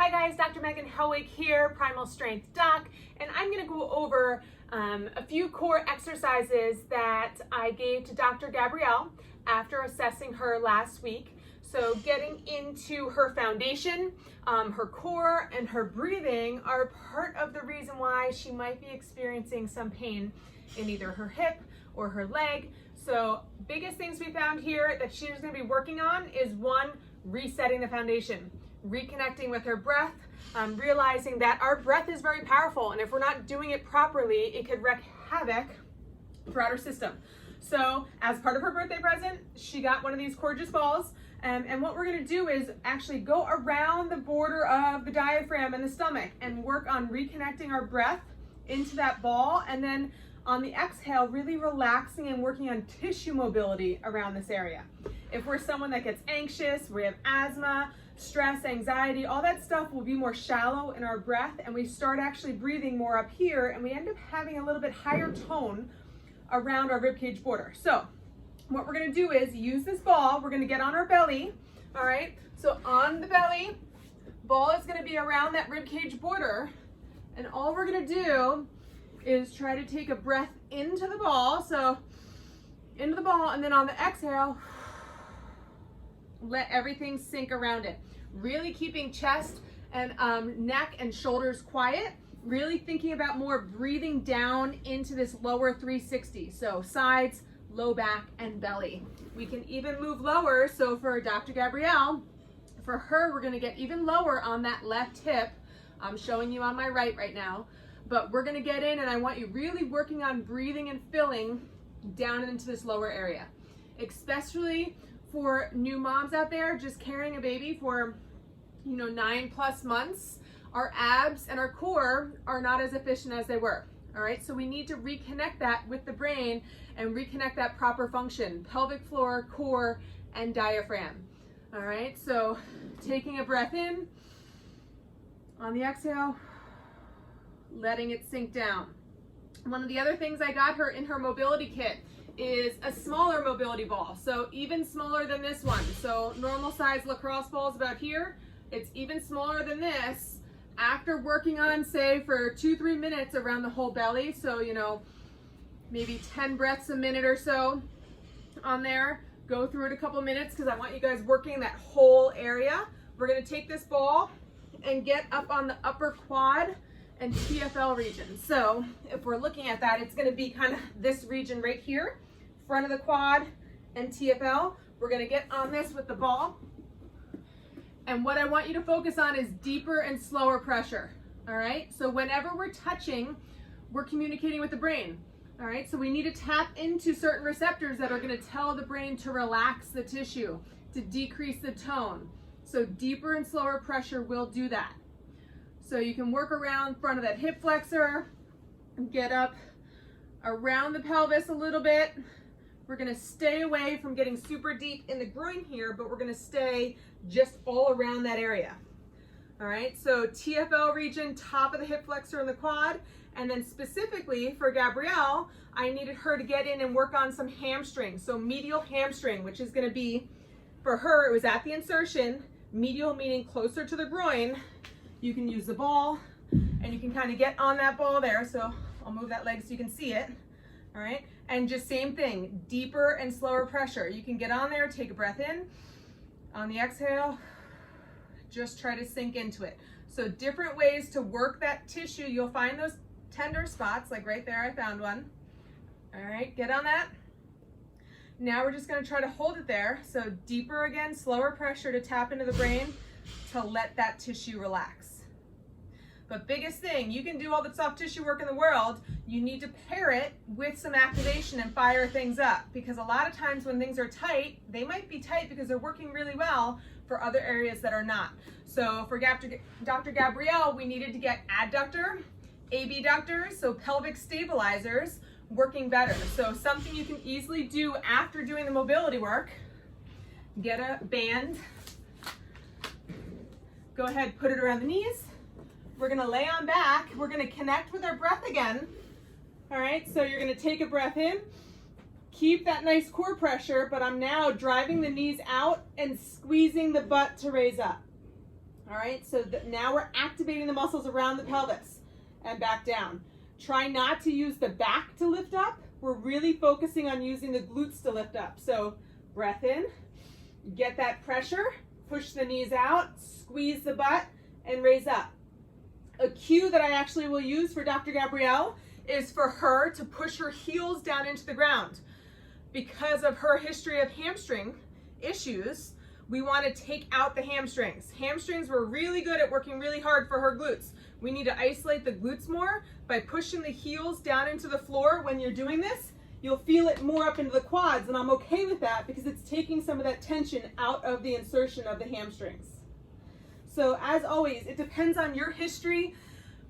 Hi guys, Dr. Megan Helwig here, Primal Strength Doc, and I'm going to go over a few core exercises that I gave to Dr. Gabrielle after assessing her last week. So getting into her foundation, her core, and her breathing are part of the reason why she might be experiencing some pain in either her hip or her leg. So biggest things we found here that she's going to be working on is one, resetting the foundation, reconnecting with her breath, realizing that our breath is very powerful, and if we're not doing it properly, it could wreak havoc throughout our system. So as part of her birthday present, she got one of these gorgeous balls, and what we're going to do is actually go around the border of the diaphragm and the stomach and work on reconnecting our breath into that ball, and then on the exhale, really relaxing and working on tissue mobility around this area. If we're someone that gets anxious, we have asthma, stress, anxiety, all that stuff will be more shallow in our breath, and we start actually breathing more up here, and we end up having a little bit higher tone around our ribcage border. So what we're gonna do is use this ball, we're gonna get on our belly, all right? So on the belly, ball is gonna be around that ribcage border, and all we're gonna do is try to take a breath into the ball, so into the ball, and then on the exhale, let everything sink around it. Really keeping chest and neck and shoulders quiet, really thinking about more breathing down into this lower 360, so sides, low back, and belly. We can even move lower, so for Dr. Gabrielle, for her, we're gonna get even lower on that left hip. I'm showing you on my right now. But we're gonna get in, and I want you really working on breathing and filling down into this lower area. Especially for new moms out there just carrying a baby for 9+ months, our abs and our core are not as efficient as they were. All right, so we need to reconnect that with the brain and reconnect that proper function, pelvic floor, core, and diaphragm. All right, so taking a breath in, on the exhale, letting it sink down. One of the other things I got her in her mobility kit is a smaller mobility ball, so even smaller than this one. So normal size lacrosse ball is about here. It's even smaller than this. After working on, say, for 2-3 minutes around the whole belly, so maybe 10 breaths a minute or so on there, go through it a couple minutes because I want you guys working that whole area. We're going to take this ball and get up on the upper quad and TFL region. So if we're looking at that, it's going to be kind of this region right here, front of the quad and TFL. We're going to get on this with the ball. And what I want you to focus on is deeper and slower pressure. All right. So whenever we're touching, we're communicating with the brain. All right. So we need to tap into certain receptors that are going to tell the brain to relax the tissue, to decrease the tone. So deeper and slower pressure will do that. So you can work around front of that hip flexor, get up around the pelvis a little bit. We're gonna stay away from getting super deep in the groin here, but we're gonna stay just all around that area. All right, so TFL region, top of the hip flexor and the quad, and then specifically for Gabrielle, I needed her to get in and work on some hamstring. So medial hamstring, which is gonna be, for her, it was at the insertion, medial meaning closer to the groin. You can use the ball, and you can kind of get on that ball there. So I'll move that leg so you can see it. All right, and just same thing, deeper and slower pressure. You can get on there, take a breath in. On the exhale, just try to sink into it. So different ways to work that tissue. You'll find those tender spots, like right there, I found one. All right, get on that. Now we're just gonna try to hold it there. So deeper again, slower pressure to tap into the brain to let that tissue relax. But biggest thing, you can do all the soft tissue work in the world, you need to pair it with some activation and fire things up, because a lot of times when things are tight, they might be tight because they're working really well for other areas that are not. So for Dr. Gabrielle, we needed to get adductor, abductors, so pelvic stabilizers, working better. So something you can easily do after doing the mobility work, get a band, go ahead, put it around the knees. We're gonna lay on back. We're gonna connect with our breath again. All right, so you're gonna take a breath in, keep that nice core pressure, but I'm now driving the knees out and squeezing the butt to raise up. All right. right, so now we're activating the muscles around the pelvis and back down. Try not to use the back to lift up. We're really focusing on using the glutes to lift up. So breath in, get that pressure, push the knees out, squeeze the butt, and raise up. A cue that I actually will use for Dr. Gabrielle is for her to push her heels down into the ground. Because of her history of hamstring issues, we want to take out the hamstrings. Hamstrings were really good at working really hard for her glutes. We need to isolate the glutes more by pushing the heels down into the floor. When you're doing this, you'll feel it more up into the quads, and I'm okay with that because it's taking some of that tension out of the insertion of the hamstrings. So as always, it depends on your history,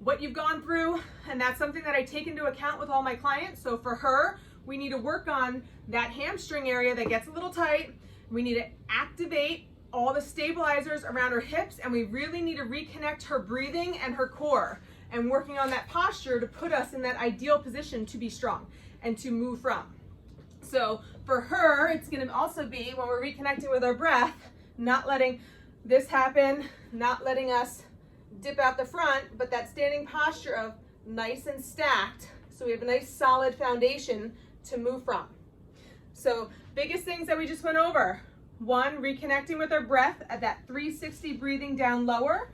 what you've gone through, and that's something that I take into account with all my clients. So for her, we need to work on that hamstring area that gets a little tight. We need to activate all the stabilizers around her hips, and we really need to reconnect her breathing and her core and working on that posture to put us in that ideal position to be strong and to move from. So for her, it's going to also be when we're reconnecting with our breath, not letting this happen, not letting us dip out the front, but that standing posture of nice and stacked, so we have a nice solid foundation to move from. So biggest things that we just went over: one, reconnecting with our breath at that 360, breathing down lower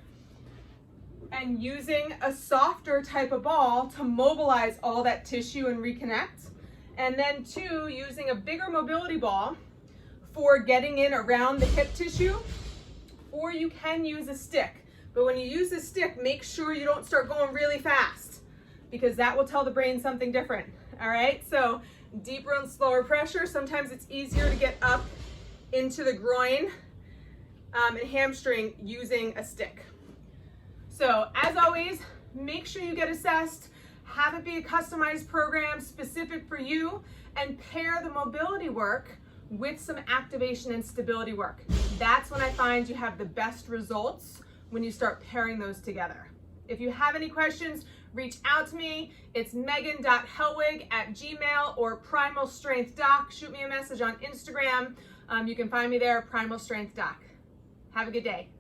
and using a softer type of ball to mobilize all that tissue and reconnect. And then two, using a bigger mobility ball for getting in around the hip tissue, or you can use a stick. But when you use a stick, make sure you don't start going really fast because that will tell the brain something different. All right, so deeper and slower pressure. Sometimes it's easier to get up into the groin and hamstring using a stick. So as always, make sure you get assessed, have it be a customized program specific for you, and pair the mobility work with some activation and stability work. That's when I find you have the best results, when you start pairing those together. If you have any questions, reach out to me. It's megan.helwig@gmail or Primal Strength Doc. Shoot me a message on Instagram. You can find me there, Primal Strength Doc. Have a good day.